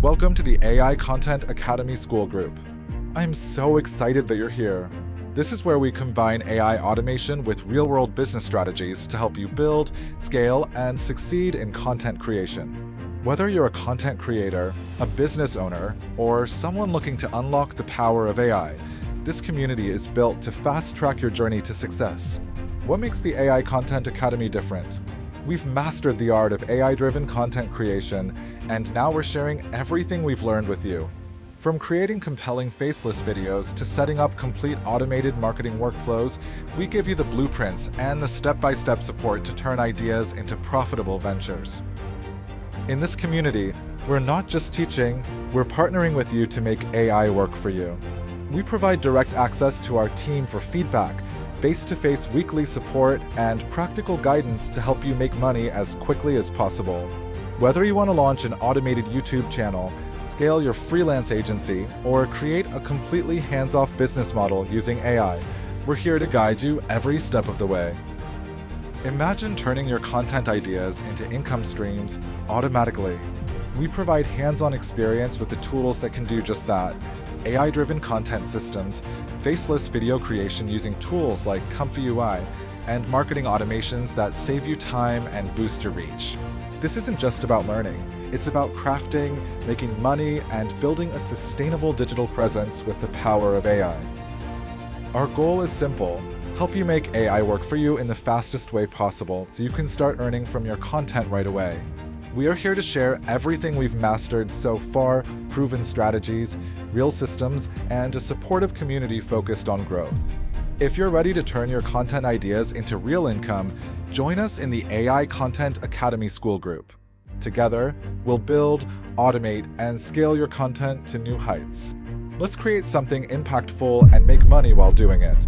Welcome to the AI Content Academy School Group. I'm so excited that you're here. This is where we combine AI automation with real-world business strategies to help you build, scale, and succeed in content creation. Whether you're a content creator, a business owner, or someone looking to unlock the power of AI, this community is built to fast-track your journey to success. What makes the AI Content Academy different? We've mastered the art of AI-driven content creation, and now we're sharing everything we've learned with you. From creating compelling faceless videos to setting up complete automated marketing workflows, we give you the blueprints and the step-by-step support to turn ideas into profitable ventures. In this community, we're not just teaching, we're partnering with you to make AI work for you. We provide direct access to our team for feedback, face-to-face weekly support, and practical guidance to help you make money as quickly as possible. Whether you want to launch an automated YouTube channel, scale your freelance agency, or create a completely hands-off business model using AI, we're here to guide you every step of the way. Imagine turning your content ideas into income streams automatically. We provide hands-on experience with the tools that can do just that: AI-driven content systems, faceless video creation using tools like Comfy UI, and marketing automations that save you time and boost your reach. This isn't just about learning. It's about crafting, making money, and building a sustainable digital presence with the power of AI. Our goal is simple: help you make AI work for you in the fastest way possible so you can start earning from your content right away. We are here to share everything we've mastered so far, proven strategies, real systems, and a supportive community focused on growth. If you're ready to turn your content ideas into real income, join us in the AI Content Academy School Group. Together, we'll build, automate, and scale your content to new heights. Let's create something impactful and make money while doing it.